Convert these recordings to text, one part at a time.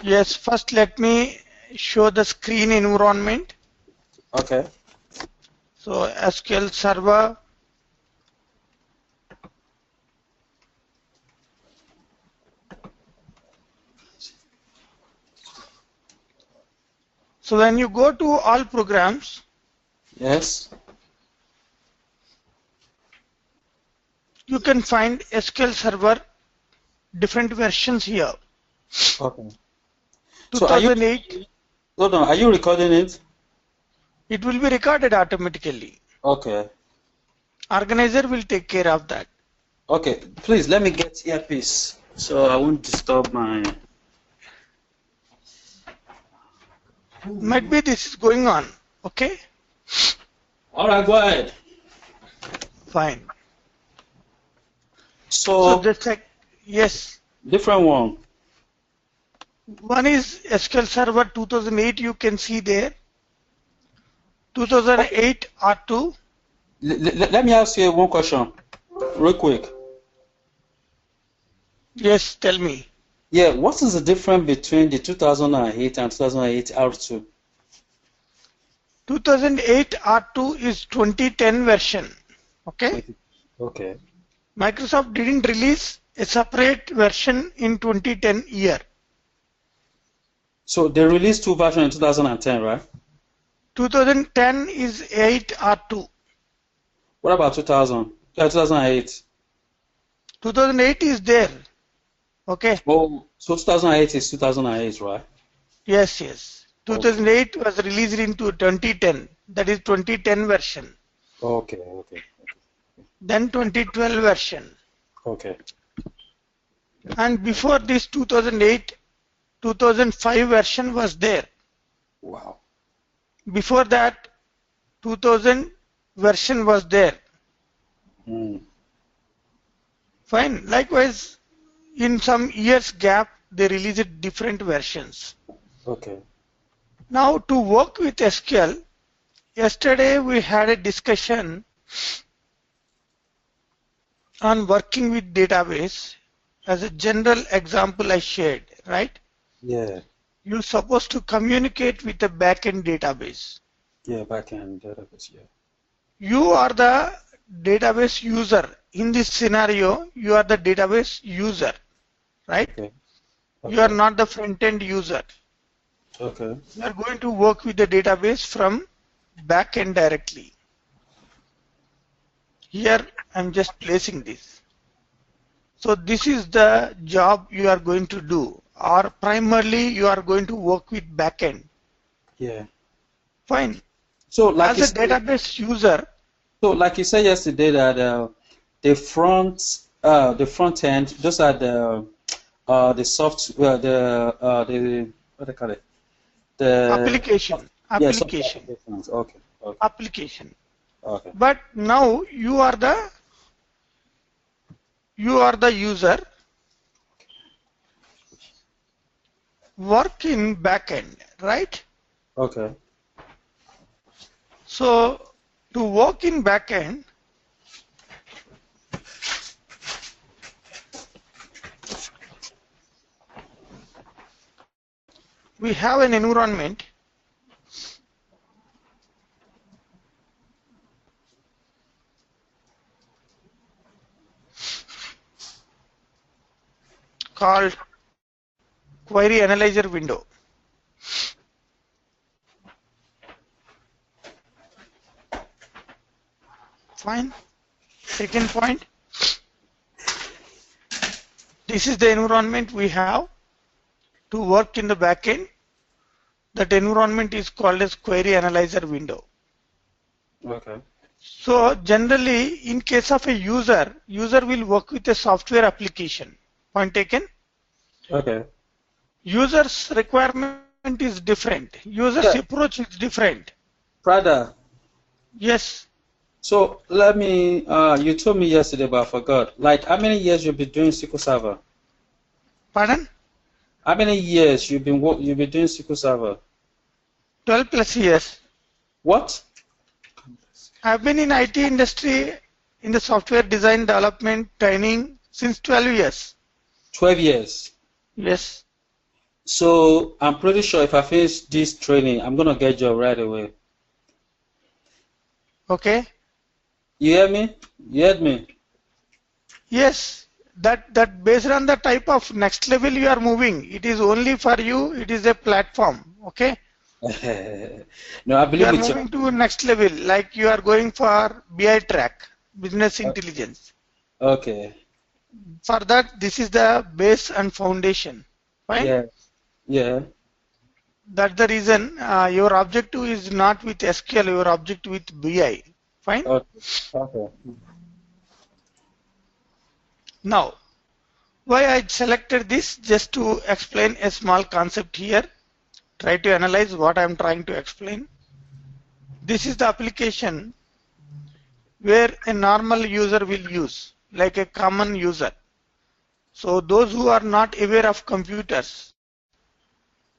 Yes, first let me show the screen environment. Okay. So SQL Server. So when you go to all programs, Yes. you can find SQL Server different versions here. Okay. So are you 2008, hold on, are you recording it? it will be recorded automatically. Okay. Organizer will take care of that. Okay. Please let me get earpiece so I won't disturb my Might be this is going on. Okay, Alright, go ahead. fine. So So the yes, different one. one is SQL Server 2008. You can see there. Okay. 2008 R2. Let me ask you one question real quick. Yes, tell me. Yeah, what is the difference between the 2008 and 2008 R2? 2008 R2 is 2010 version. Okay. Okay. Microsoft didn't release a separate version in 2010 year. So they released two versions in 2010, right? 2010 is 8 R2. What about 2000? 2008. 2008 is there. Okay. Oh, so 2008 is 2008, right? Yes, yes. Okay. 2008 was released into 2010. That is 2010 version. Okay, okay. Then 2012 version. Okay. And before this 2008, 2005 version was there. Wow. Before that, 2000 version was there. Mm. Fine. Likewise, in some years gap, they released different versions. Okay. Now, to work with SQL, yesterday we had a discussion on working with database. As a general example I shared, right? Yeah. You're supposed to communicate with a backend database. Yeah, backend database, yeah. You are the database user. In this scenario, you are the database user, right? Okay. You are Okay. not the front-end user. Okay. You are going to work with the database from backend directly. Here, I'm just placing this. So this is the job you are going to do, or primarily you are going to work with backend. Yeah. Fine. So like As a database user, you said yesterday that the front end, those are the software, the what do they call it? The application, yeah, software application, applications. Okay. Okay. application. Okay. But now you are the user, work in backend, right? Okay. So to work in backend, we have an environment called Query Analyzer window. Fine. Second point, this is the environment we have to work in the backend. That environment is called as Query Analyzer window. Okay. So generally, in case of a user will work with a software application. Point taken. Okay. User's requirement is different. User's Yeah, approach is different. Prada. Yes. So let me. You told me yesterday, but I forgot. Like, how many years you've been doing SQL Server? Pardon? How many years you've been doing SQL Server? 12 plus years. What? I've been in IT industry in the software design development training since 12 years. 12 years. Yes. So I'm pretty sure if I finish this training, I'm gonna get job right away. Okay. You hear me? You heard me? Yes, that based on the type of next level you are moving, it is only for you, it is a platform. Okay. No, I You believe are with your. moving to next level, like you are going for BI track, business intelligence. Okay. For that, this is the base and foundation. Fine. Yeah. Yeah. That's the reason your objective is not with SQL, your objective with BI. Fine. Okay. Okay. Now, why I selected this? Just to explain a small concept here. Try to analyze what I am trying to explain. This is the application where a normal user will use, like a common user. So those who are not aware of computers,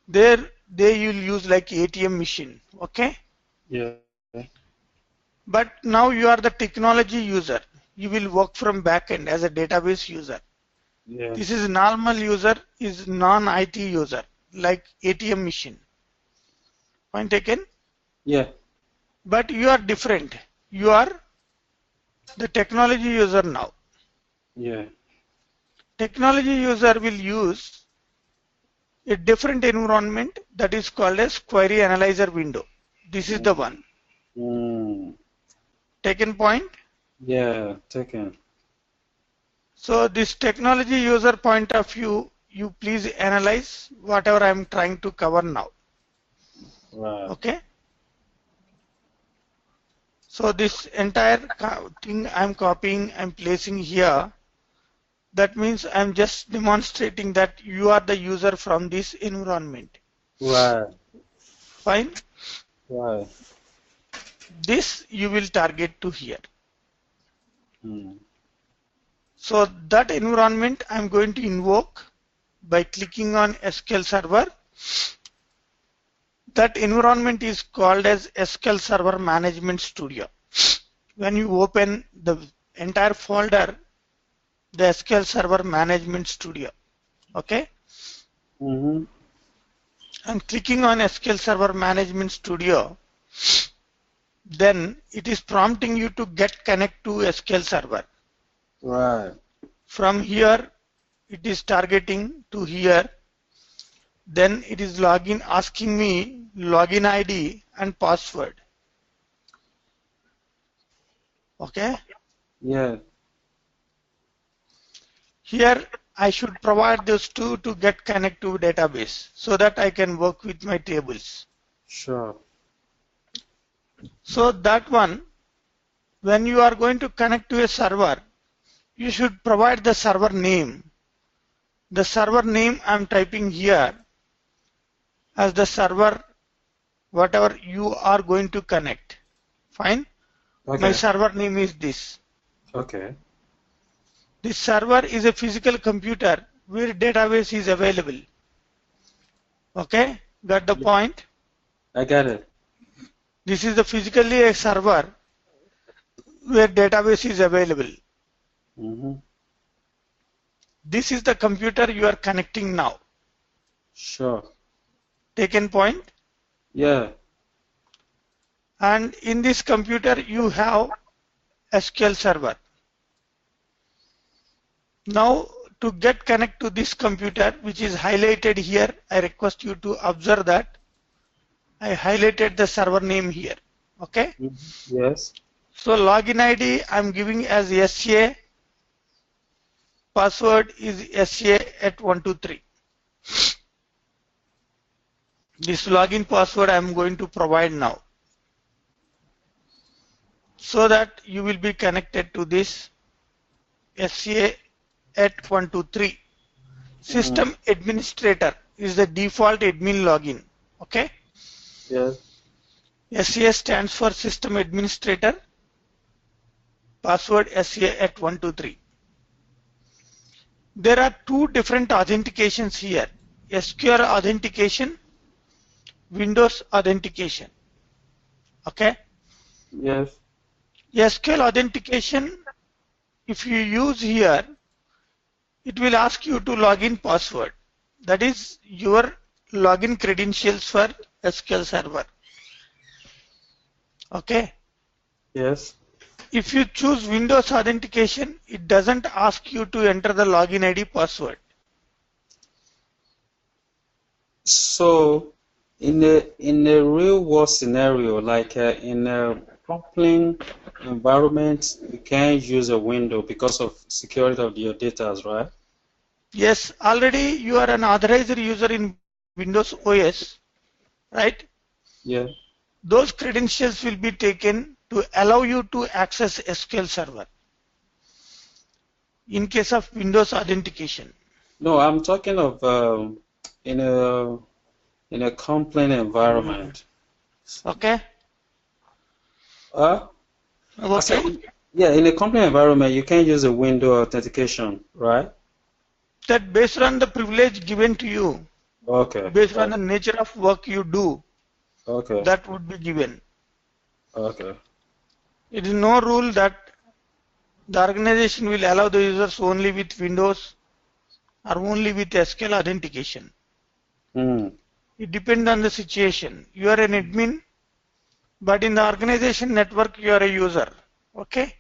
there they will use like ATM machine. Okay. Yeah. But now you are the technology user. You will work from backend as a database user. Yeah. This is normal user is non-IT user like ATM machine. Point taken? Yeah. But you are different. You are the technology user now. Yeah. Technology user will use a different environment that is called as query analyzer window. This is the one. Mm. Taken point? Yeah. Taken. So this technology user point of view, you please analyze whatever I am trying to cover now. Right. Okay. So this entire thing I'm copying, I'm placing here. That means I'm just demonstrating that you are the user from this environment. Right. Fine. Right. This you will target to here. Mm. So that environment I'm going to invoke by clicking on SQL Server. That environment is called as SQL Server Management Studio. When you open the entire folder, the SQL Server Management Studio. Okay. Mm-hmm. And clicking on SQL Server Management Studio, then it is prompting you to get connect to SQL Server. Right. From here, it is targeting to here. Then it is login, asking me login ID and password. Okay. Yeah. Here I should provide those two to get connect to database so that I can work with my tables. Sure. So that one, when you are going to connect to a server, you should provide the server name. The server name I'm typing here as the server, whatever you are going to connect. Fine. My Okay. server name is this. Okay. This server is a physical computer where database is available. Okay. Got the Yeah. point? I got it. This is the physically a server where database is available. Mm-hmm. This is the computer you are connecting now. Sure. Taken point? Yeah. And in this computer you have SQL Server. Now to get connect to this computer which is highlighted here, I request you to observe that I highlighted the server name here. Okay. Yes. So login ID I'm giving as SA, password is SA at 123. This login password I'm going to provide now so that you will be connected to this SA at 123. System administrator is the default admin login. Okay. Yes. SCA stands for system administrator. Password SCA at 123. There are two different authentications here. SQL authentication, Windows authentication. Okay. Yes. SQL authentication, if you use here, it will ask you to log in password. That is your login credentials for SQL Server. Okay. Yes. If you choose Windows authentication, it doesn't ask you to enter the login ID password. So, in a real world scenario, like in a Kotlin environment, you can't use a window because of security of your data, right? Yes, already you are an authorized user in Windows OS, right? Yeah. Those credentials will be taken to allow you to access SQL Server in case of Windows authentication. No, I'm talking of in a in a Kotlin environment. Okay? Uh, I said, Okay? yeah, in a Kotlin environment, you can't use a window authentication, right? That based on the privilege given to you, Okay. based on the nature of work you do, Okay. that would be given. Okay. It is no rule that the organization will allow the users only with Windows or only with SQL authentication. Hmm. It depends on the situation. You are an admin, but in the organization network, you are a user. Okay?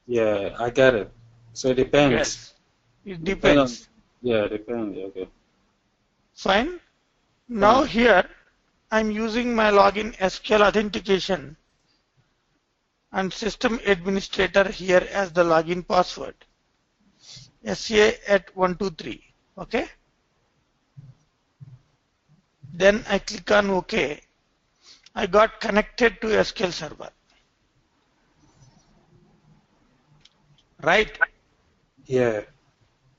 Yeah, I get it. So it depends. Yes. It Depend on. depends. Yeah, depend. Okay. Fine. Now Fine. here, I'm using my login SQL authentication and system administrator here as the login password. SA at 123. Okay? Then I click on OK. I got connected to SQL Server. Right? Yeah.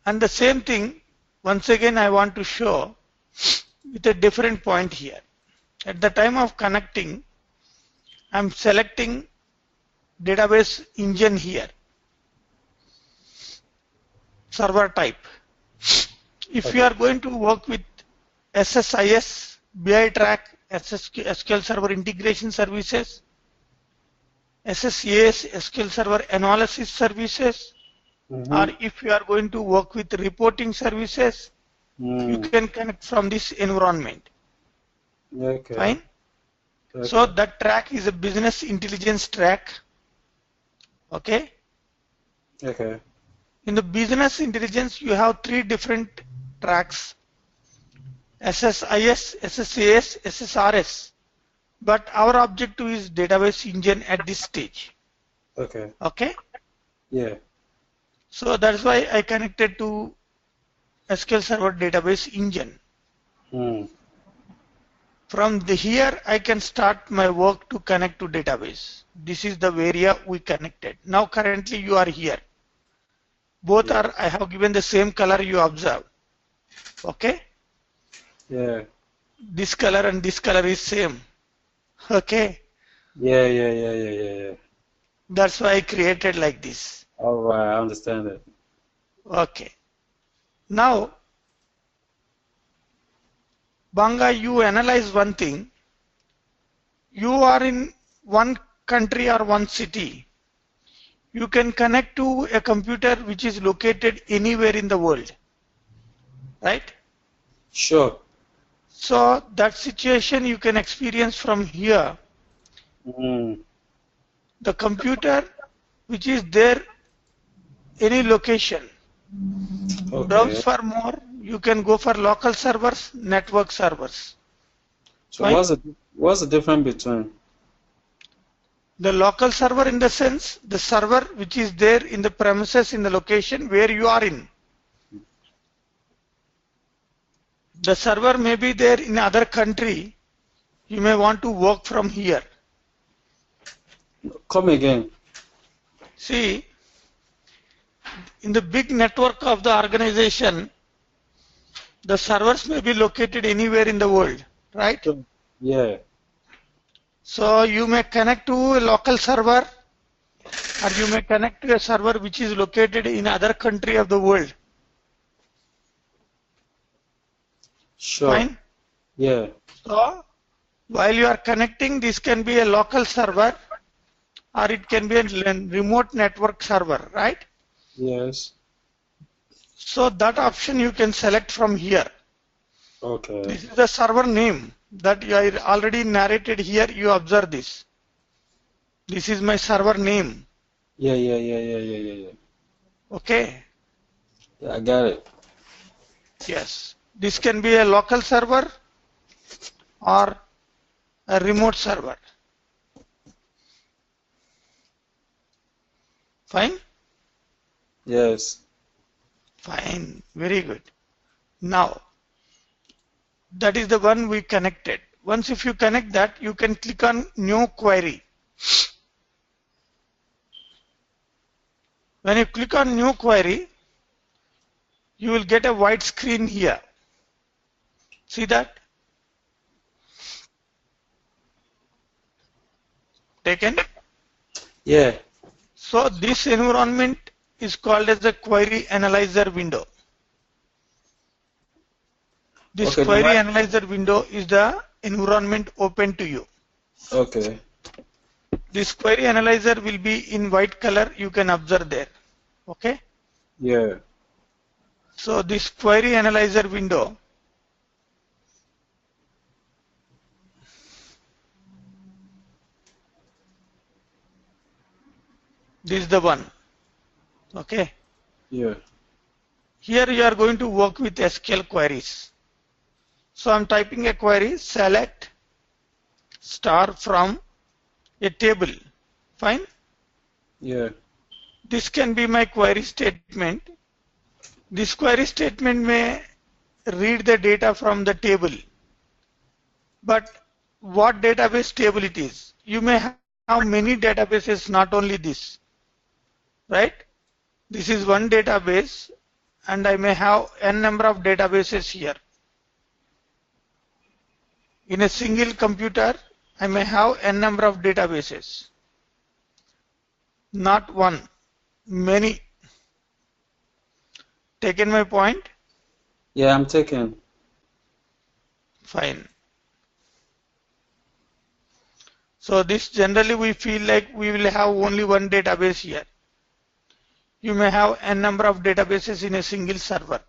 And the same thing, once again, I want to show with a different point here. At the time of connecting, I'm selecting database engine here, server type. If you Okay. are going to work with SSIS, BITrack, SQL Server Integration Services, SSAS, SQL Server Analysis Services, or Mm-hmm. if you are going to work with reporting services, you Mm. can connect from this environment. Okay. Fine. So Okay. that track is a business intelligence track. Okay. Okay. In the business intelligence, you have three different tracks: SSIS, SSAS, SSRS. But our objective is database engine at this stage. Okay. Okay. Yeah. So that's why I connected to SQL Server Database Engine. Mm. From here, I can start my work to connect to database. This is the area we connected. Now currently you are here. Both Yeah. are, I have given the same color you observe. Okay. Yeah. This color and this color is same. Okay. Yeah. Yeah. Yeah. Yeah. Yeah. Yeah. That's why I created like this. All right. I understand it. Okay. Now, Banga, you analyze one thing. You are in one country or one city. You can connect to a computer which is located anywhere in the world, right? Sure. So that situation you can experience from here. Mm. The computer which is there any location. Browse Okay. for more. You can go for local servers, network servers. So Fine. what's the difference between? The local server in the sense the server which is there in the premises in the location where you are in. The server may be there in other country. You may want to work from here. Come again. See, in the big network of the organization, the servers may be located anywhere in the world, right? Sure. Yeah. So you may connect to a local server or you may connect to a server which is located in other country of the world. Sure. Fine. Yeah. So while you are connecting, this can be a local server or it can be a remote network server, right? Yes. So that option you can select from here. Okay. This is the server name that I already narrated here. You observe this. This is my server name. Yeah. Okay. Yeah, I got it. Yes. This can be a local server or a remote server. Fine? Yes. Fine. Very good. Now, that is the one we connected. Once if you connect that, you can click on new query. When you click on new query, you will get a white screen here. See that? Taken? Yeah. So this environment is called as the query analyzer window. This Okay. query analyzer window is the environment open to you. Okay. This query analyzer will be in white color. You can observe there. Okay. Yeah. So this query analyzer window, this is the one. Okay. Yeah. Here you are going to work with SQL queries. So I'm typing a query, select star from a table. Fine. Yeah. This can be my query statement. This query statement may read the data from the table. But what database table it is? You may have many databases, not only this. Right? This is one database and I may have n number of databases here. In a single computer, I may have n number of databases. Not one, many. Taken my point? Yeah, I'm taking. Fine. So this generally we feel like we will have only one database here. You may have n number of databases in a single server.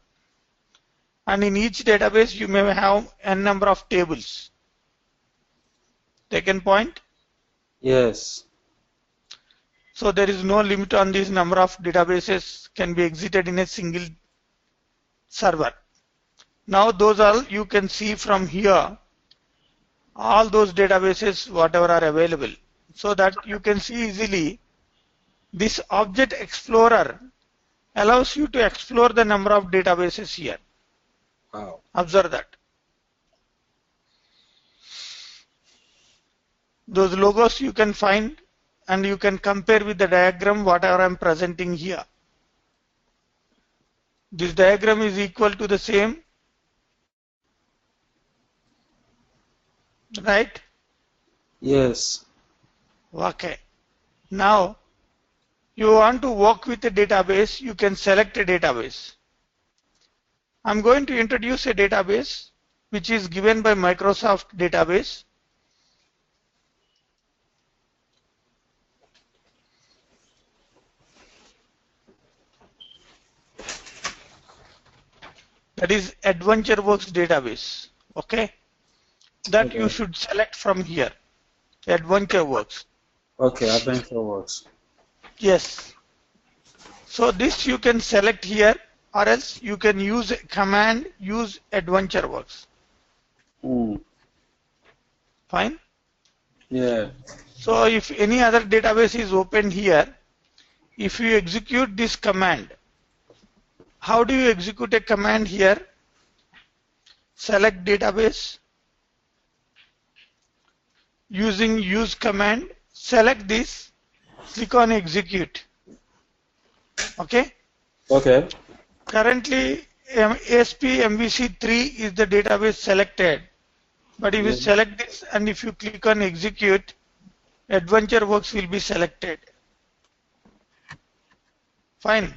And in each database you may have n number of tables. Taken point? Yes. So there is no limit on this number of databases can be exited in a single server. Now those all you can see from here, all those databases whatever are available, so that you can see easily. This object explorer allows you to explore the number of databases here. Wow. Observe that. Those logos you can find and you can compare with the diagram whatever I am presenting here. This diagram is equal to the same, right? Yes. Okay. Now you want to work with a database, you can select a database. I'm going to introduce a database which is given by Microsoft database. That is AdventureWorks database. Okay. That Okay. you should select from here. AdventureWorks. Okay, AdventureWorks. Yes. So this you can select here, or else you can use command use AdventureWorks. Fine. Yeah. So if any other database is opened here, if you execute this command, how do you execute a command here? Select database using use command, select this, click on execute. Okay. Okay. Currently ASP MVC3 is the database selected, but if you select this and if you click on execute, AdventureWorks will be selected. Fine.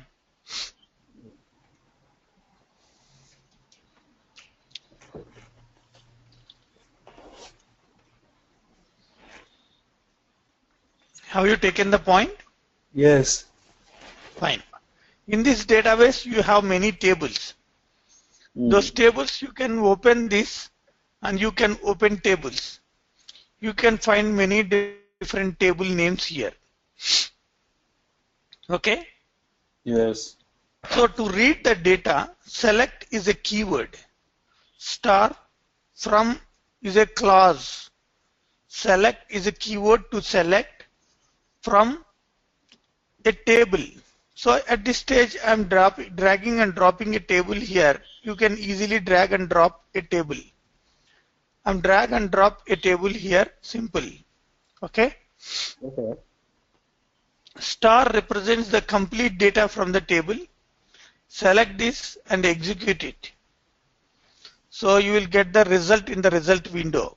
Have you taken the point? Yes. Fine. In this database, you have many tables. Those tables, you can open this and you can open tables. You can find many different table names here. Okay? Yes. So to read the data, select is a keyword. Star from is a clause. Select is a keyword to select from a table. So at this stage, I'm dragging and dropping a table here. You can easily drag and drop a table. I'm drag and drop a table here, simple. Okay? Okay. Star represents the complete data from the table. Select this and execute it. So you will get the result in the result window.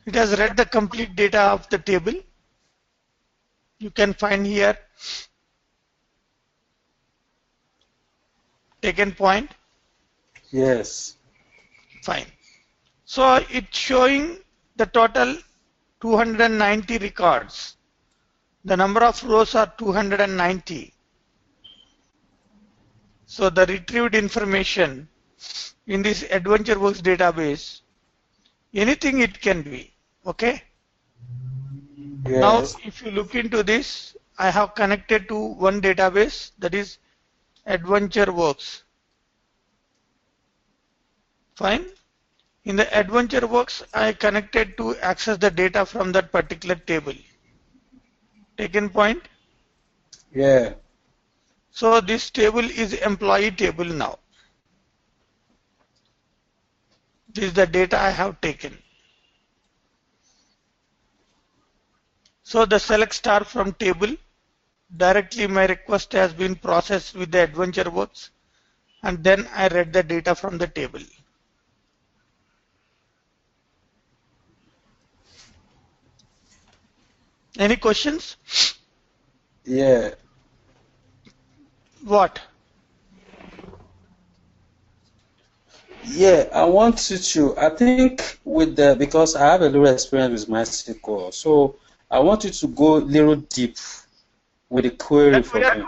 It has read the complete data of the table. You can find here taken point. Yes. Fine. So it's showing the total 290 records. The number of rows are 290. So the retrieved information in this AdventureWorks database, anything it can be. Okay. Yes. Now, if you look into this, I have connected to one database, that is AdventureWorks. Fine. In the AdventureWorks, I connected to access the data from that particular table. Taken point? Yeah. So this table is employee table now. This is the data I have taken. So the select star from table, directly my request has been processed with the AdventureWorks, and then I read the data from the table. Any questions? Yeah. What? Yeah, I want you to, I think with the, because I have a little experience with MySQL, so I want you to go a little deep with the query for me.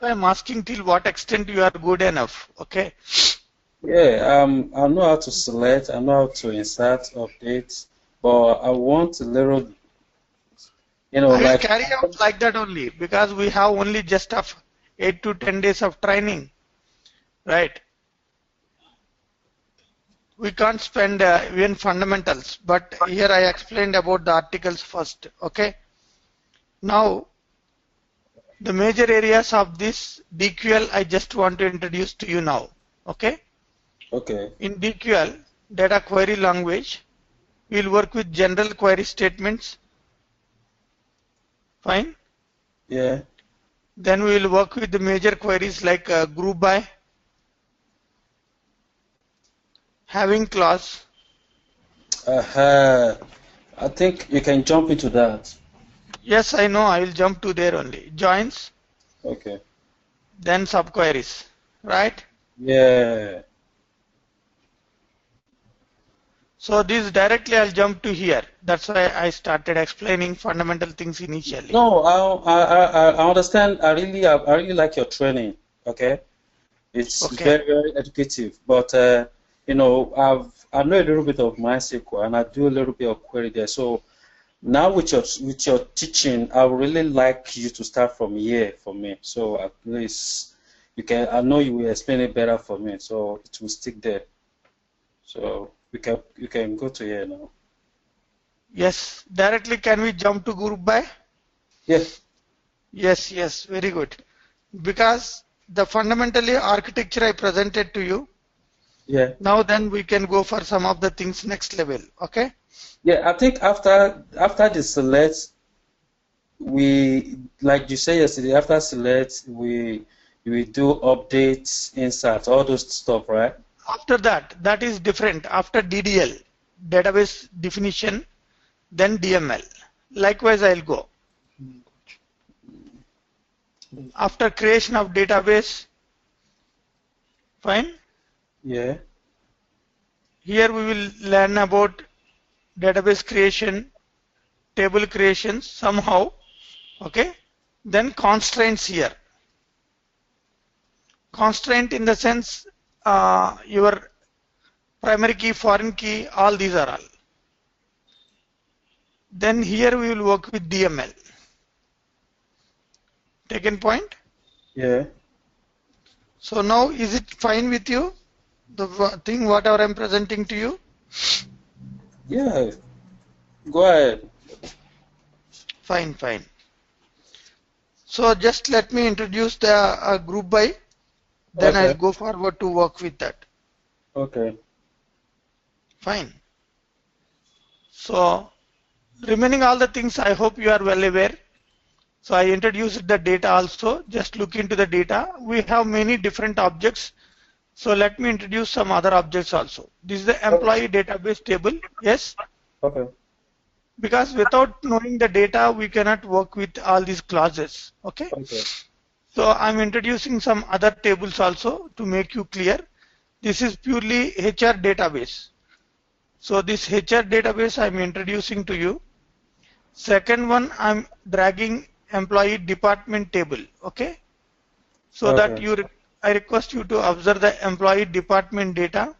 I'm asking till what extent you are good enough, okay? Yeah, I know how to select, I know how to insert, update, but I want a little, I will like. carry out like that only because we have only just 8 to 10 days of training, right? We can't spend even fundamentals, but here I explained about the articles first, okay? Now, the major areas of this DQL I just want to introduce to you now, okay? Okay. In DQL, data query language, we'll work with general query statements. Fine. Yeah. Then we will work with the major queries like group by, having clause. I think you can jump into that. Yes, I know. I will jump to there only. Joins. Okay. Then subqueries, right? Yeah. So this directly I'll jump to here. That's why I started explaining fundamental things initially. No, I understand. I really like your training. Okay. It's Okay. very, very educative. But I know a little bit of MySQL and I do a little bit of query there. So now with your teaching, I would really like you to start from here for me. So at least you can. I know you will explain it better for me, so it will stick there. So you can go to here now. Yes. Directly can we jump to group by? Yeah. Yes. Very good. Because the fundamentally architecture I presented to you. Yeah. Now then we can go for some of the things next level. Okay. Yeah, I think after the select, we, like you said yesterday, after select we do updates, inserts, all those stuff, right? After that is different. After DDL, database definition, then DML. Likewise, I'll go. After creation of database, fine. Yeah. Here we will learn about database creation, table creation somehow. Okay. Then constraints here. Constraint in the sense your primary key, foreign key, all these are all. Then here we will work with DML. Taken point? Yeah. So now is it fine with you? The thing whatever I'm presenting to you? Yeah. Go ahead. Fine, fine. So just let me introduce the group by, then Okay. I'll go forward to work with that. Okay. Fine. So remaining all the things I hope you are well aware. So I introduced the data also. Just look into the data. We have many different objects. So let me introduce some other objects also. This is the employee database table. Yes. Okay. Because without knowing the data, we cannot work with all these clauses. Okay. Okay. So I'm introducing some other tables also to make you clear. This is purely HR database. So this HR database I'm introducing to you. Second one, I'm dragging employee department table. Okay. So that I request you to observe the employee department data,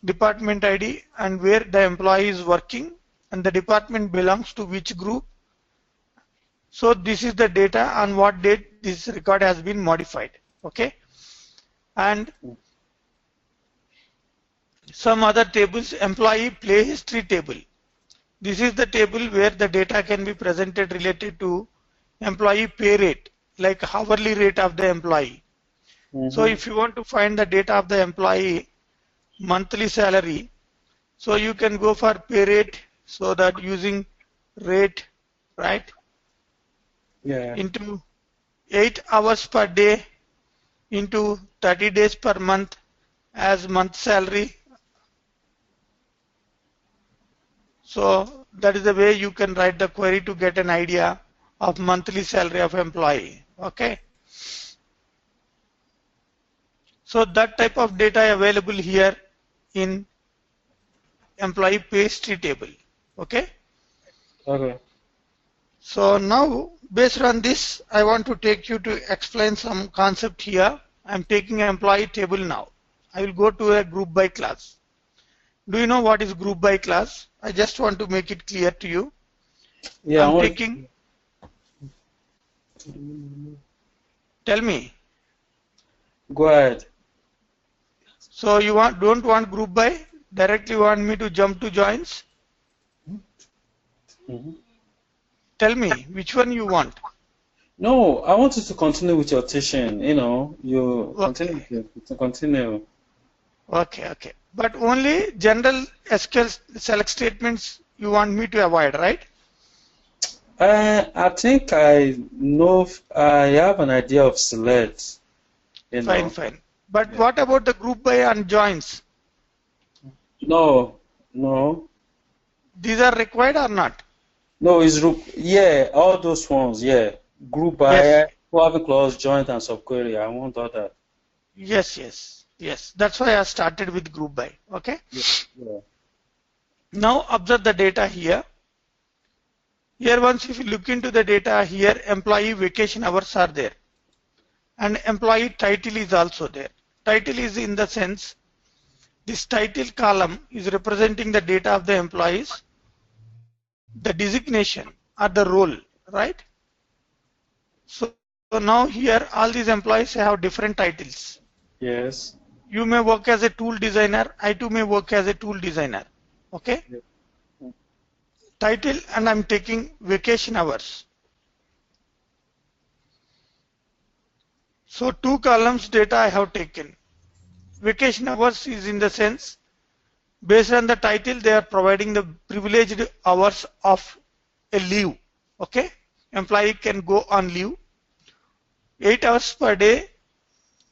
department ID, and where the employee is working, and the department belongs to which group. So this is the data on what date this record has been modified. Okay. And some other tables, employee play history table. This is the table where the data can be presented related to employee pay rate, like hourly rate of the employee. So if you want to find the data of the employee monthly salary, so you can go for pay rate, so that using rate, right? Yeah. Into 8 hours per day into 30 days per month as month salary. So that is the way you can write the query to get an idea of monthly salary of employee. Okay. So that type of data available here in employee pay history table. Okay. Okay. So now based on this, I want to take you to explain some concept here. I'm taking an employee table now. I will go to a group by class. Do you know what is group by class? I just want to make it clear to you. Yeah. I'm taking. Tell me. Go ahead. So you don't want group by? Directly want me to jump to joins? Tell me which one you want. No, I want you to continue with your teaching. You Okay. continue. Okay. But only general SQL select statements you want me to avoid, right? I think I know. I have an idea of select. Fine. But what about the group by and joins? No. These are required or not? No, yeah, all those ones, yeah. Group by, Yes. private clause, joint, and subquery. I want all that. Yes. That's why I started with group by. Okay. Yeah. Now observe the data here. Here once if you look into the data here, employee vacation hours are there. And employee title is also there. Title is in the sense, this title column is representing the data of the employees, the designation or the role, right? So now here all these employees have different titles. Yes. You may work as a tool designer, I too may work as a tool designer. Okay? Yeah. Title, and I'm taking vacation hours. So 2 columns data I have taken. Vacation hours is in the sense, based on the title, they are providing the privileged hours of a leave. Okay? Employee can go on leave. 8 hours per day.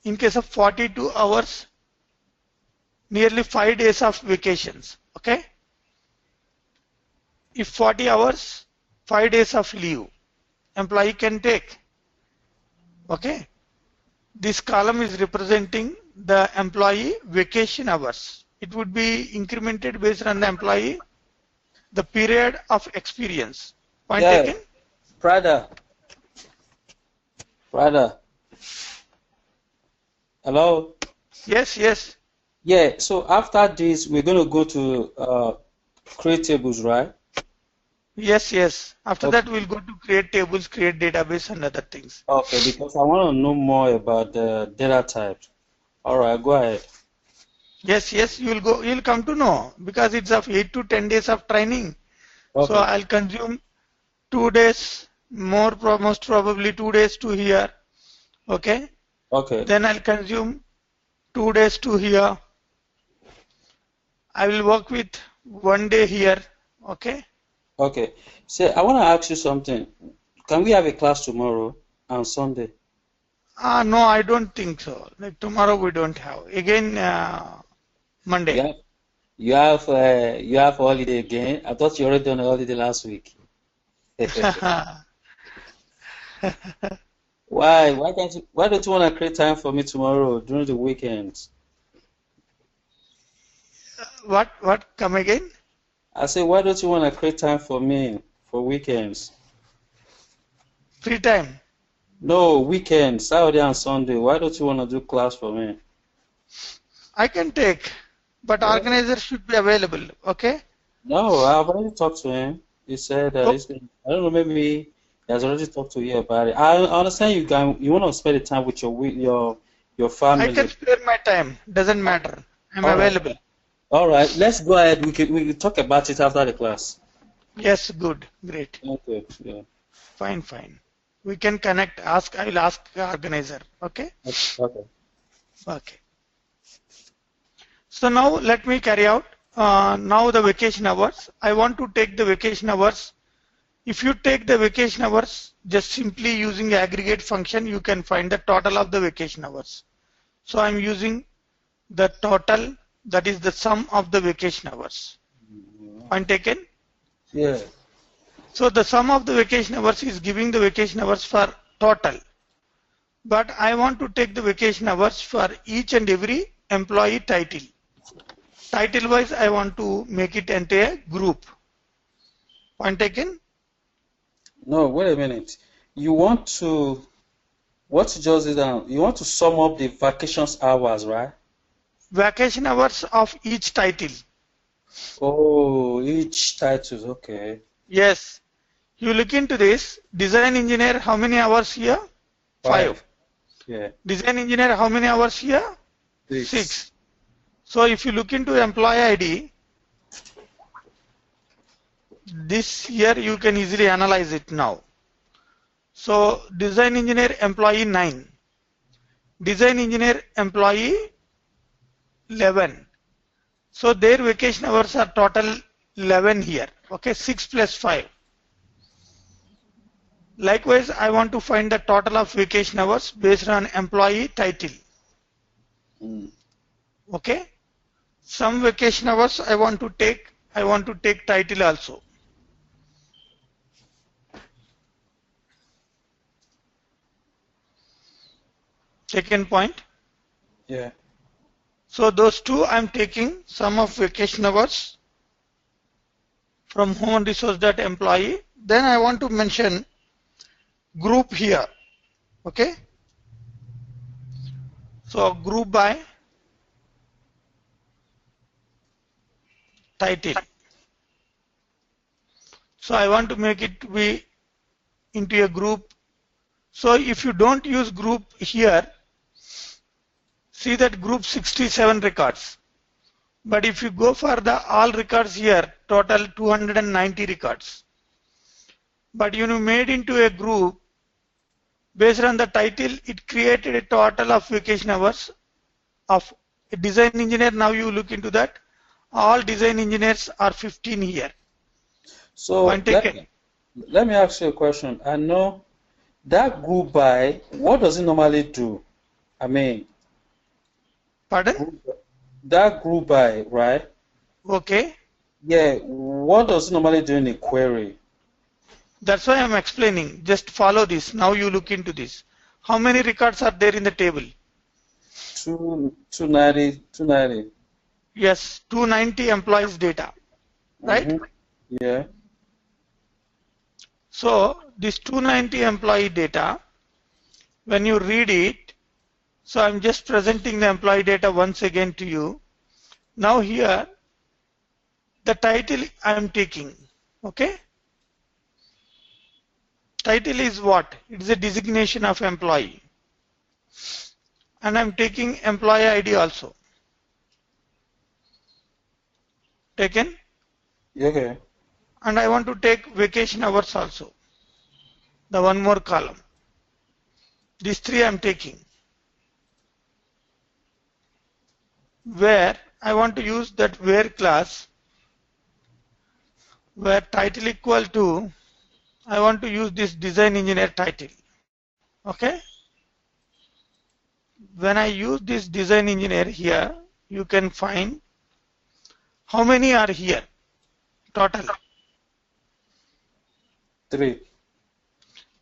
In case of 42 hours, nearly 5 days of vacations. Okay? If 40 hours, 5 days of leave, employee can take. Okay? This column is representing the employee vacation hours. It would be incremented based on the employee, the period of experience. Point taken? Prada. Hello? Yes, yes. Yeah, so after this, we're going to go to create tables, right? Yes, yes. After Okay. that, we'll go to create tables, create database, and other things. Okay, because I want to know more about the data types. All right, go ahead. Yes, yes. You'll come to know because it's of 8 to 10 days of training. So Okay. I'll consume 2 days, most probably 2 days to here. Okay. Okay. Then I'll consume 2 days to here. I will work with 1 day here. Okay. Okay. So I want to ask you something. Can we have a class tomorrow on Sunday? No, I don't think so. Like tomorrow we don't have. Again, You Monday. have you have holiday again. I thought you already done a holiday last week. Why? Why don't you want to create time for me tomorrow during the weekends? What? Come again? I say, why don't you want to create time for me for weekends? Free time. No, weekends, Saturday and Sunday. Why don't you want to do class for me? I can take, but Yeah. organizer should be available. Okay. No, I've already talked to him. He said Oh, I don't know, maybe he has already talked to you about it. I understand you want to spend the time with your I can family. spare my time. Doesn't matter. I'm All right. available. All right. Let's go ahead. We can talk about it after the class. Yes, good. Great. Okay. Yeah. Fine, fine. We can connect. I will ask the organizer. Okay. Okay. Okay. So now let me carry out. Now the vacation hours. I want to take the vacation hours. If you take the vacation hours, just simply using aggregate function, you can find the total of the vacation hours. So I'm using the total, that is the sum of the vacation hours. Point taken? Yeah. So the sum of the vacation hours is giving the vacation hours for total. But I want to take the vacation hours for each and every employee title. Title wise, I want to make it into a group. Point taken? No, wait a minute. You want to what you just did down? You want to sum up the vacations hours, right? Vacation hours of each title. Oh, each titles. Okay. Yes. You look into this. Design engineer, how many hours here? 5. 5. Yeah. Design engineer, how many hours here? 6. 6. So if you look into employee ID, this here you can easily analyze it now. So design engineer employee 9. Design engineer employee 11. So their vacation hours are total 11 here. Okay, 6 plus 5. Likewise, I want to find the total of vacation hours based on employee title. Mm. Okay. Some vacation hours I want to take title also. Second point. Yeah. So those two I'm taking sum of vacation hours from human resource data employee. Then I want to mention group here. Okay. So group by title. So I want to make it be into a group. So if you don't use group here, see that group 67 records. But if you go for the all records here, total 290 records. But you made into a group based on the title, it created a total of vacation hours of a design engineer. Now you look into that. All design engineers are 15 here. So Point taken. let me ask you a question. I know that group by what does it normally do? I mean, Pardon? that group by, right? Okay. Yeah, what does it normally do in a query? That's why I'm explaining. Just follow this. Now you look into this. How many records are there in the table? 290. Yes, 290 employees data, right? Mm-hmm. Yeah. So this 290 employee data, when you read it, So I'm just presenting the employee data once again to you. Now here, the title I'm taking, okay? Title is what? It is a designation of employee. And I'm taking employee ID also. Taken? Okay. And I want to take vacation hours also. The one more column. These three I'm taking. Where I want to use that where class, where title equal to, I want to use this design engineer title. Okay? When I use this design engineer here, you can find how many are here total. 3.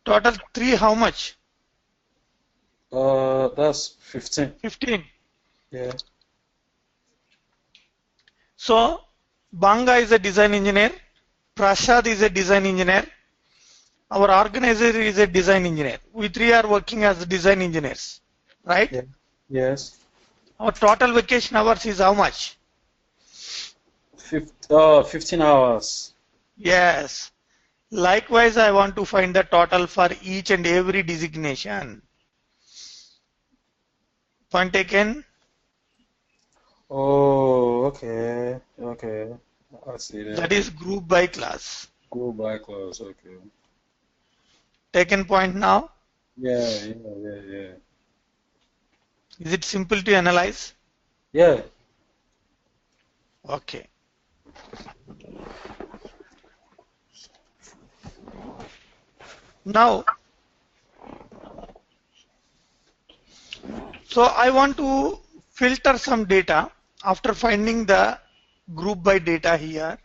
Total 3, how much? That's 15. 15. Yeah. So, Banga is a design engineer, Prasad is a design engineer, our organizer is a design engineer. We three are working as design engineers, right? Yeah. Yes. Our total vacation hours is how much? 15 hours. Yes. Likewise, I want to find the total for each and every designation. Point taken? Oh, okay. Okay. I see that. That is group by class. Go by class. Okay. Taken point now? Yeah. Is it simple to analyze? Yeah. Okay. Now, so I want to filter some data after finding the group by data here.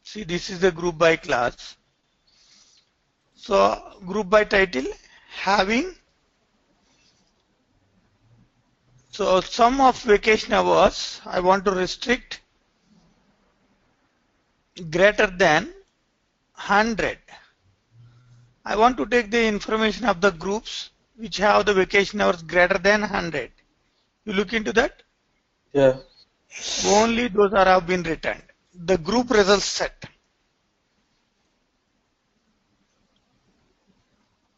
See, this is the group by class. So, group by title, having. So, sum of vacation hours, I want to restrict greater than 100. I want to take the information of the groups which have the vacation hours greater than 100. You look into that? Yeah. Only those are have been returned. The group results set.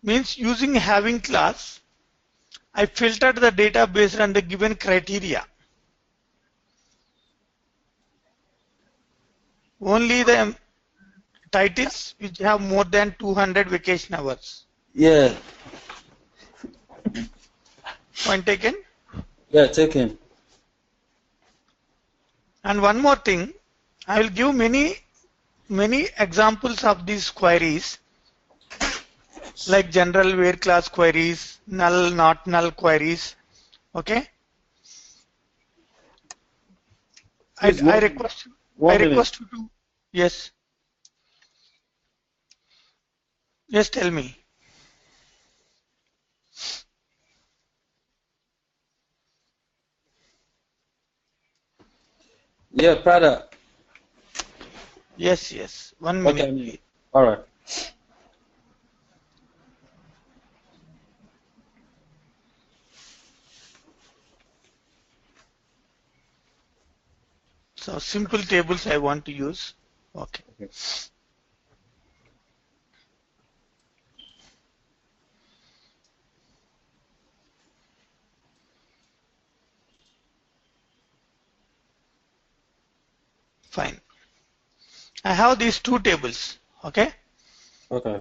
Means using having class, I filtered the data based on the given criteria. Only the titles which have more than 200 vacation hours. Yeah. Point taken? Yeah, taken. And one more thing, I will give many examples of these queries, like general where class queries, null, not null queries. Okay? I request you to, yes. Yes, tell me. Yeah, Prada. Yes. 1 minute. Okay. All right. So simple tables I want to use. Okay. Fine. I have these two tables. Okay. Okay.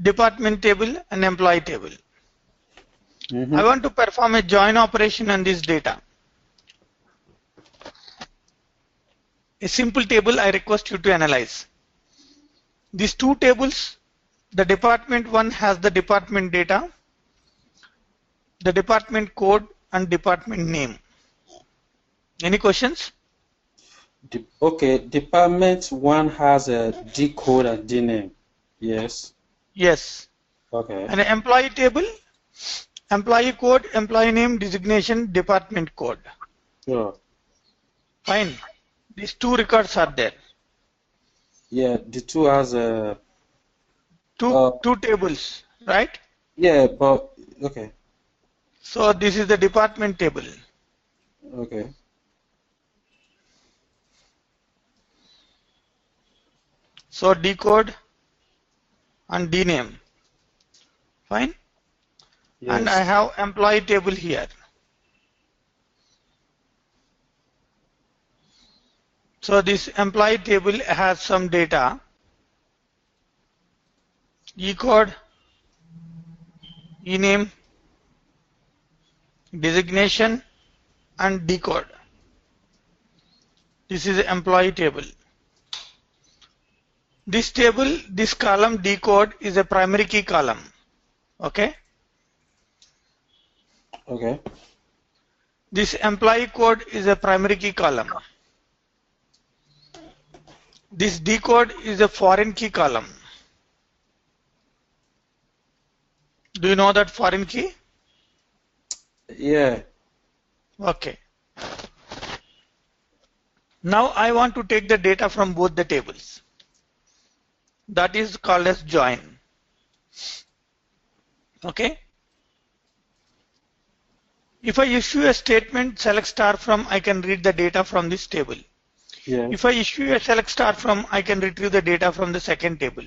Department table and employee table. I want to perform a join operation on this data. A simple table I request you to analyze. These two tables, the department one has the department data, the department code and department name. Any questions? Okay, department 1 has a D code and D name. Yes. Yes. Okay. And employee table, employee code, employee name, designation, department code. Sure. Fine. These two records are there. Yeah, the two has a two tables, right? Yeah, but okay, So this is the department table. okay. So decode and dname. Fine. And I Yes. have employee table here. So this employee table has some data, e-code, e-name, designation, and decode. This is employee table. This table, this column decode is a primary key column. Okay. Okay. This employee code is a primary key column. This decode is a foreign key column. Do you know that foreign key? Yeah. Okay. Now I want to take the data from both the tables. That is called as join. Okay. If I issue a statement select star from, I can read the data from this table. Yeah. If I issue a select star from, I can retrieve the data from the second table.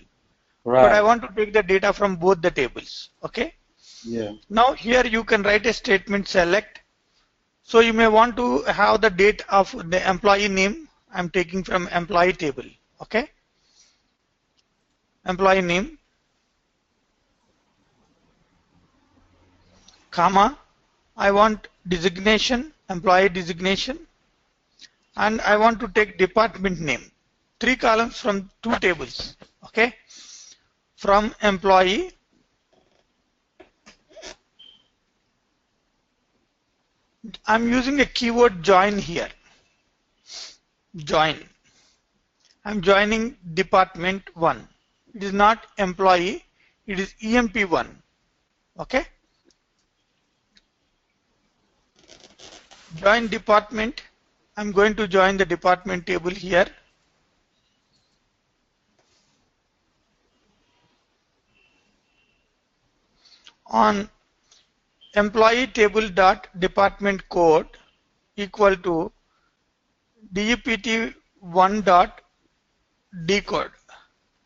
Right. But I want to take the data from both the tables. Okay. Yeah. Now here you can write a statement select. So you may want to have the date of the employee name. I'm taking from employee table. Okay. Employee name, comma, I want designation, employee designation, and I want to take department name. 3 columns from 2 tables. Okay. From employee, I'm using a keyword join here. Join. I'm joining department 1. It is not employee, it is EMP1. Okay. Join department. I'm going to join the department table here. On employee table dot department code equal to DEPT1 dot decode,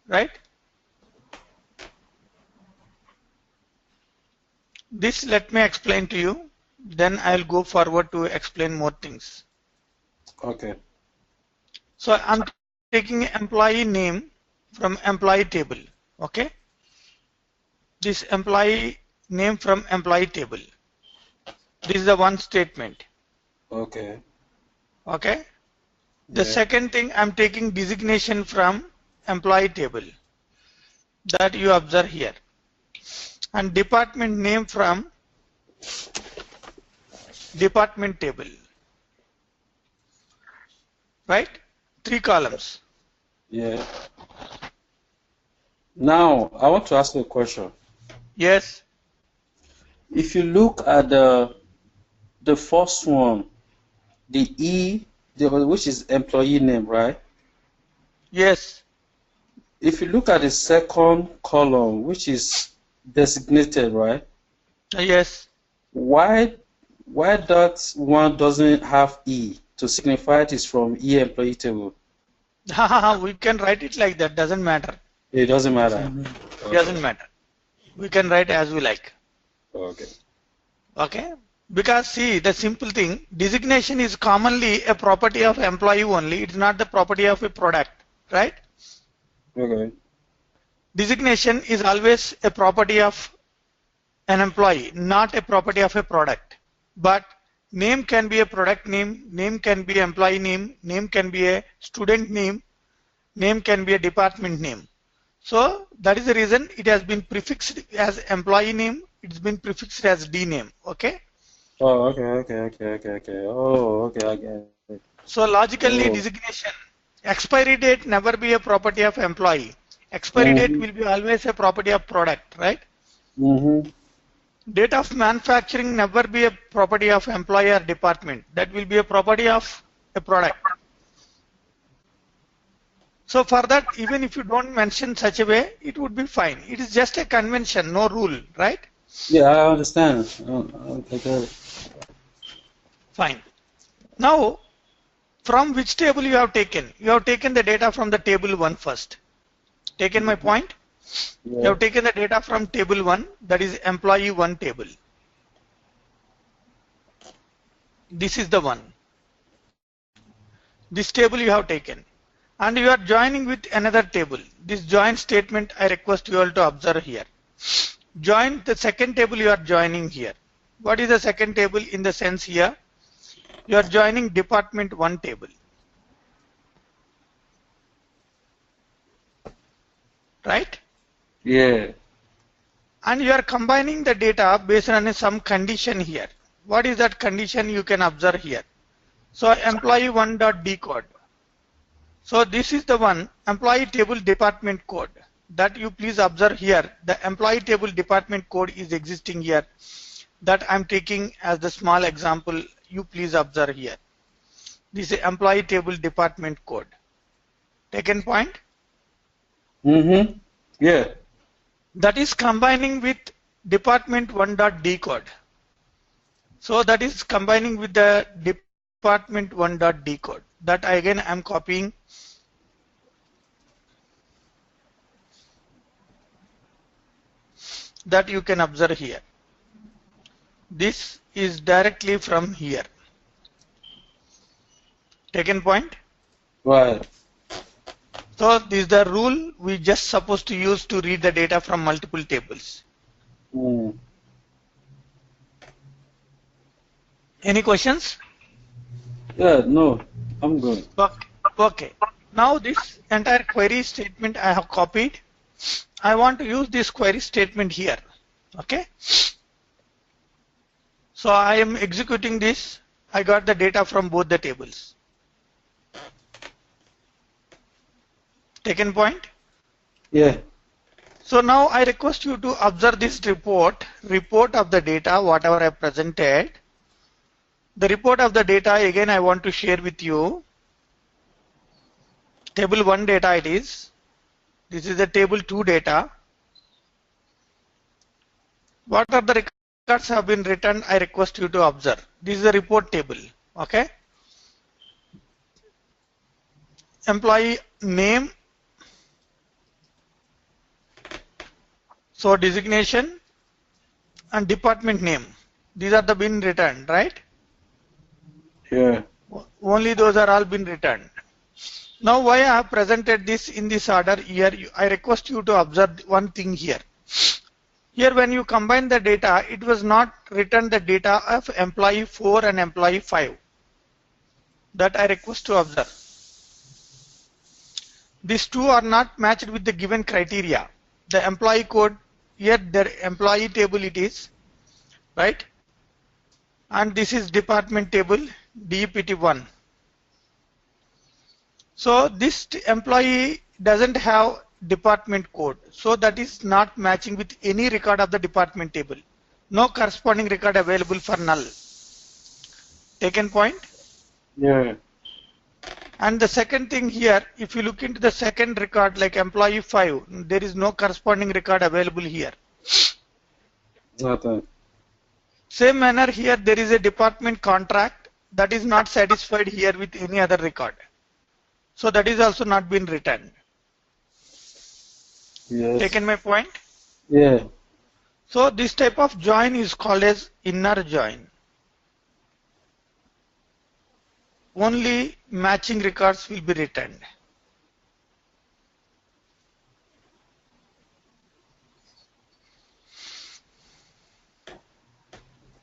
right? This let me explain to you, then I'll go forward to explain more things. Okay. So I'm taking employee name from employee table. Okay. This employee name from employee table. This is the one statement. Okay. Okay. The Yeah. second thing, I'm taking designation from employee table that you observe here, and department name from department table, right? 3 columns. Yeah. Now, I want to ask you a question. Yes. If you look at the first one, the E, which is employee name, right? Yes. If you look at the second column, which is designated, right? Yes. Why that one doesn't have E to signify it is from E employee table? We can write it like that, doesn't matter. It doesn't matter. It doesn't matter. We can write as we like. Okay. Okay. Because see, the simple thing, designation is commonly a property of employee only. It's not the property of a product, right? Okay. Designation is always a property of an employee, not a property of a product. But name can be a product name, name can be employee name, name can be a student name, name can be a department name. So that is the reason it has been prefixed as employee name, it's been prefixed as D name. Okay. Oh, okay. Oh, okay, I get it. So logically, Oh. designation, expiry date never be a property of employee. Expiry date will be always a property of product, right? Mm-hmm. Date of manufacturing never be a property of employee or department. That will be a property of a product. So for that, even if you don't mention such a way, it would be fine. It is just a convention, no rule, right? Yeah, I understand. I get it. Fine. Now, from which table you have taken? You have taken the data from the table 1 first. Taken my point? You Yeah. have taken the data from table 1, that is employee 1 table. This is the one. This table you have taken. And you are joining with another table. This join statement I request you all to observe here. Join the second table you are joining here. What is the second table in the sense here? You are joining department 1 table. Right? Yeah. And you are combining the data based on some condition here. What is that condition you can observe here? So employee 1.decode. So this is the one employee table department code that you please observe here. The employee table department code is existing here that I'm taking as the small example. You please observe here. This is employee table department code. Taken point? Mm-hmm. Yeah. That is combining with department 1.decode. So that is combining with the department 1.decode. That again I'm copying. That you can observe here. This is directly from here. Taken point? Right. So this is the rule we just supposed to use to read the data from multiple tables. Mm. Any questions? Yeah, no, I'm good. Okay. Now this entire query statement I have copied. I want to use this query statement here. Okay. So I am executing this. I got the data from both the tables. Taken point? Yeah. So now I request you to observe this report of the data, whatever I presented. The report of the data again I want to share with you. Table 1 data it is. This is the table 2 data. What are the records have been written? I request you to observe. This is the report table. Okay. Employee name. So designation and department name. These are the been returned, right? Yeah. Only those are all been returned. Now why I have presented this in this order here, I request you to observe one thing here. Here when you combine the data, it was not written the data of employee 4 and employee 5. That I request to observe. These two are not matched with the given criteria. The employee code, here their employee table it is, right? And this is department table, DEPT1. So this employee doesn't have department code. So that is not matching with any record of the department table. No corresponding record available for null. Taken point? Yeah. And the second thing here, if you look into the second record like employee 5, there is no corresponding record available here. Nothing. Same manner here, there is a department contract that is not satisfied here with any other record. So that is also not been returned. Yes. Taken my point? Yeah. So this type of join is called as inner join. Only matching records will be returned.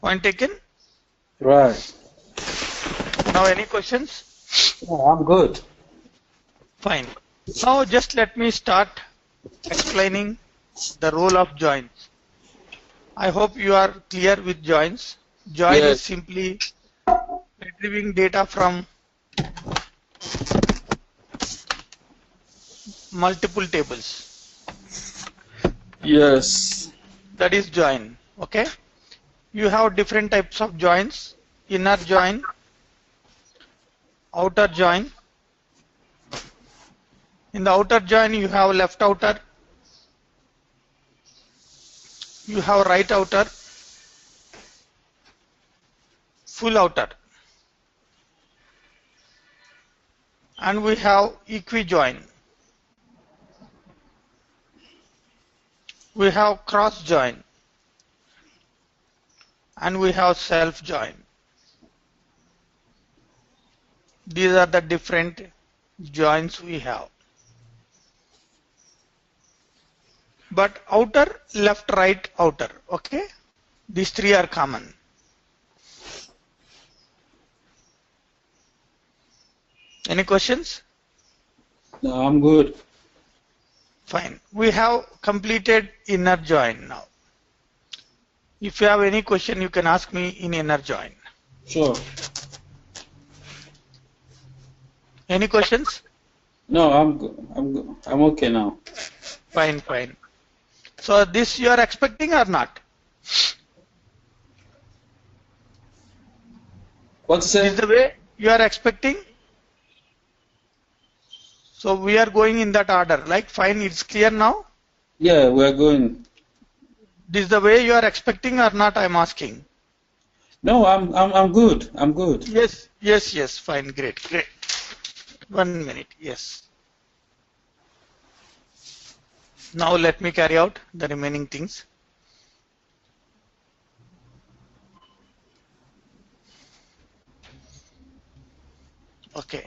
Point taken? Right. Now any questions? Oh, I'm good. Fine. Now just let me start explaining the role of joins. I hope you are clear with joins. Join Yes. is simply retrieving data from multiple tables. Yes. That is join. Okay. You have different types of joins. Inner join, outer join. In the outer join you have left outer. you have right outer, full outer, and we have equi-join. We have cross-join, and we have self-join. These are the different joins we have. But outer, left, right, outer, okay? These three are common. Any questions? No, I'm good. Fine. We have completed inner join now. If you have any question, you can ask me in inner join. Sure. Any questions? No, I'm good. I'm okay now. Fine, fine. So this you are expecting or not? What's This it? is the way you are expecting? So we are going in that order. Like fine, it's clear now? Yeah, we're going. This is the way you are expecting or not? I'm asking. No, I'm good. I'm good. Yes, yes, yes. Fine, great, great. 1 minute. Yes. Now let me carry out the remaining things. Okay.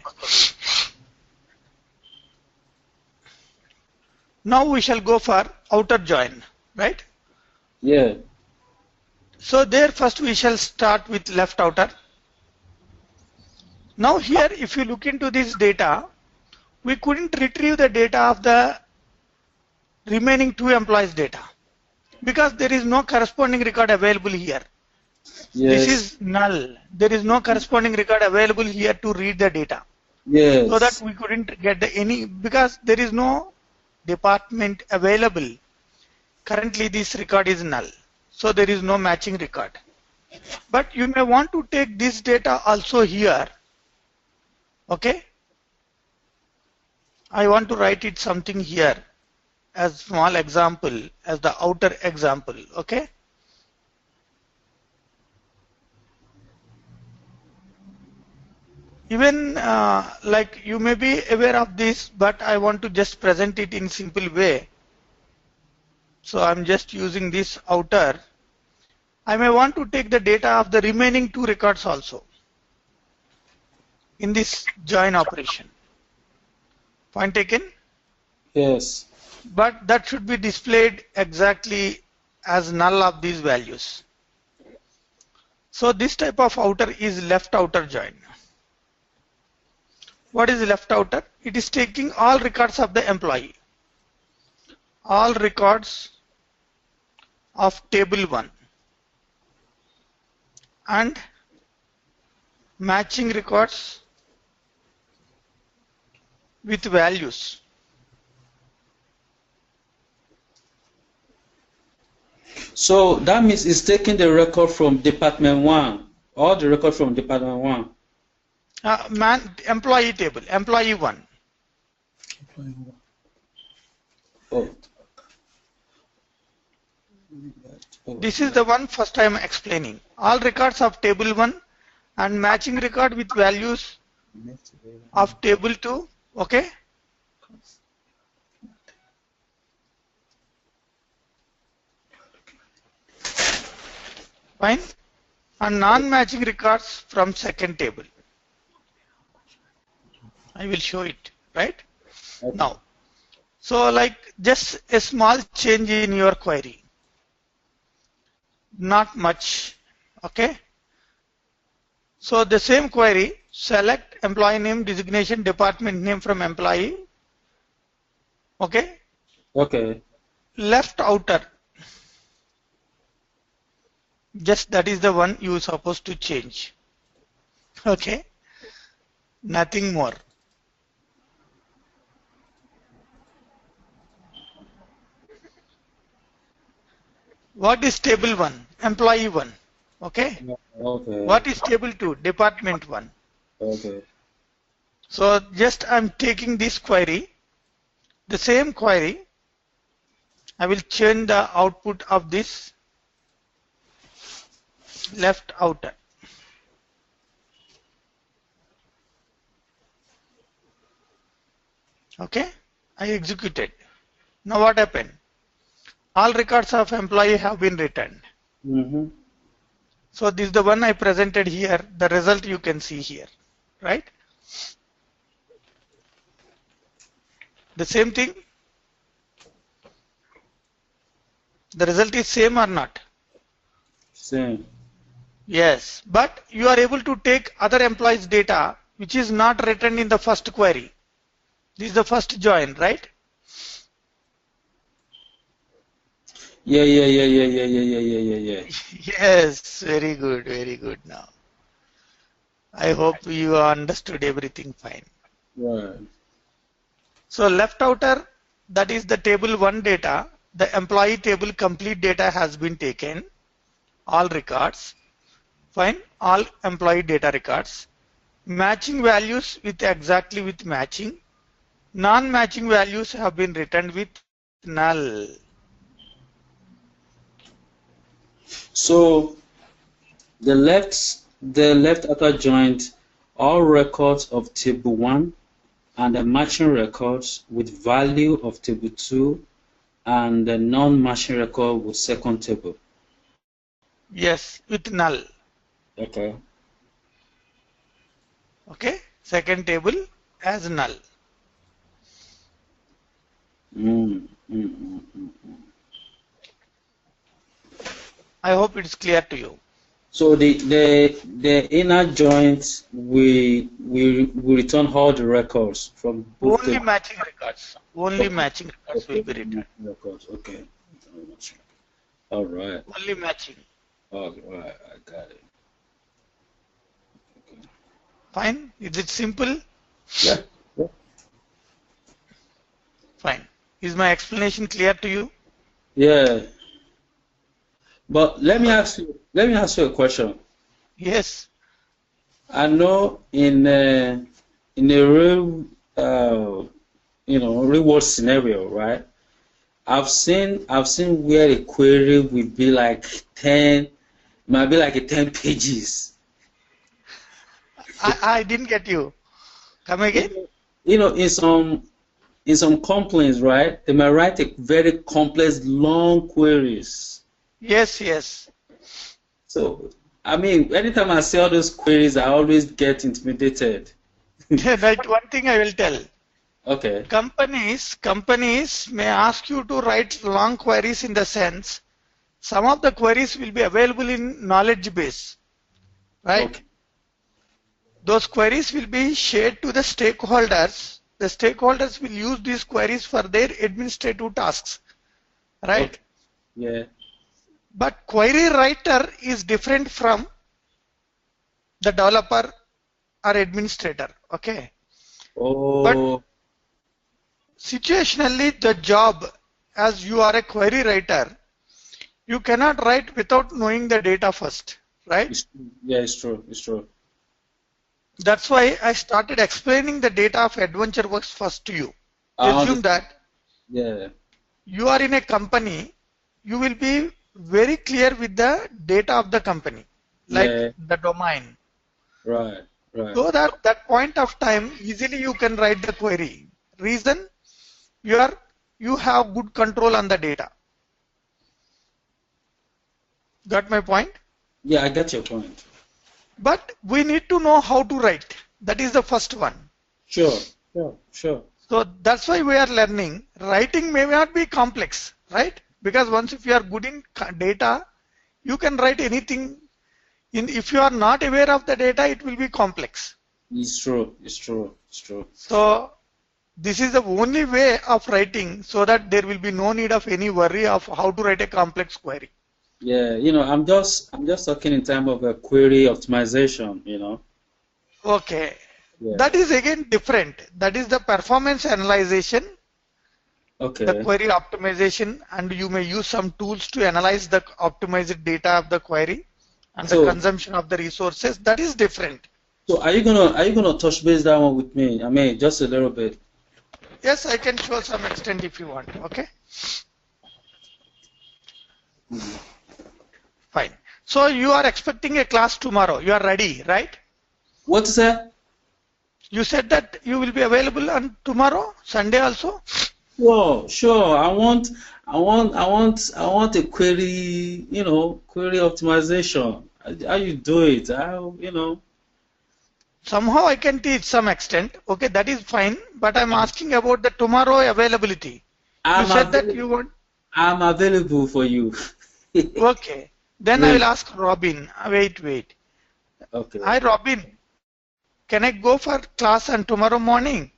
Now we shall go for outer join, right? Yeah. So there first we shall start with left outer. Now here if you look into this data, we couldn't retrieve the data of the remaining 2 employees data because there is no corresponding record available here. Yes. This is null. There is no corresponding record available here to read the data. Yes. So that we couldn't get any because there is no department available. Currently this record is null. So there is no matching record. But you may want to take this data also here. Okay. I want to write it something here as small example, as the outer example. Okay. Even like you may be aware of this, but I want to just present it in simple way. So I'm just using this outer. I may want to take the data of the remaining 2 records also in this join operation. Point taken? Yes. But that should be displayed exactly as null of these values. So this type of outer is left outer join. What is left outer? It is taking all records of the employee. All records of table 1 and matching records with values. So that means it's taking the record from department 1 or the record from department 1. Employee table, employee 1. Oh. This is the one first I am explaining. All records of table 1 and matching record with values of table 2. Okay. Fine. And non-matching records from second table. I will show it, right? Okay. Now. So like just a small change in your query. Not much. Okay. So the same query, select employee name, designation, department name from employee. Okay. Okay. Left outer. Just that is the one you are supposed to change. Okay. Nothing more. What is table 1? Employee 1. Okay. Okay. What is table 2? Department 1. Okay. So just I'm taking this query, the same query, I will change the output of this left outer. Okay, I executed. Now what happened? All records of employee have been returned. Mm-hmm. So this is the one I presented here. The result you can see here, right? The same thing. The result is same or not? Same. Yes, but you are able to take other employees' data which is not written in the first query. This is the first join, right? Yeah. Yes, very good now. I hope you understood everything fine. Right. So left outer, that is the table 1 data. The employee table complete data has been taken. All records. Fine. All employee data records. Matching values with exactly with matching. Non-matching values have been returned with null. So the left outer joined all records of table 1 and the matching records with value of table 2 and the non-matching record with second table. Yes, with null. Okay. Okay. Second table as null. I hope it's clear to you. So the inner joint we return all the records from both Only matching records. Only matching records will be returned. Records. Okay. All right. Only matching. All right. I got it. Okay. Fine. Is it simple? Yeah. Fine. Is my explanation clear to you? Yeah. But let me ask you a question. Yes. I know in a real real world scenario, right? I've seen where a query will be like 10, might be like 10 pages. I didn't get you. Come again. In some complaints, right? They might write a very complex, long queries. Yes. So, I mean, anytime I see all those queries, I always get intimidated. Right. One thing I will tell. Okay. Companies may ask you to write long queries in the sense some of the queries will be available in knowledge base, right? Okay. Those queries will be shared to the stakeholders. The stakeholders will use these queries for their administrative tasks, right? Okay. Yeah. But query writer is different from the developer or administrator, okay? Oh. But situationally, the job, as you are a query writer, you cannot write without knowing the data first, right? It's true. That's why I started explaining the data of AdventureWorks first to you. Assume that you are in a company, you will be very clear with the data of the company, like the domain. Right. So that point of time, easily you can write the query. Reason, you have good control on the data. Got my point? Yeah, I got your point. But we need to know how to write. That is the first one. Sure. So that's why we are learning. Writing may not be complex, right? Because once if you are good in data, you can write anything. If you are not aware of the data, it will be complex. It's true. So this is the only way of writing, so that there will be no need of any worry of how to write a complex query. Yeah, I'm just talking in terms of a query optimization, Okay. Yeah. That is again different. That is the performance analyzation. Okay. The query optimization, and you may use some tools to analyze the optimized data of the query and the consumption of the resources. That is different. So are you gonna touch base that one with me? I mean, just a little bit. Yes, I can show some extent if you want. Okay. Fine. So you are expecting a class tomorrow. You are ready, right? What is that? You said that you will be available on tomorrow, Sunday also. Sure. I want a query, query optimization. How you do it? Somehow I can teach some extent. Okay, that is fine. But I'm asking about the tomorrow availability. You said that you want. I'm available for you. Okay. Then I will ask Robin. Wait. Okay. Hi, Robin. Can I go for class on tomorrow morning?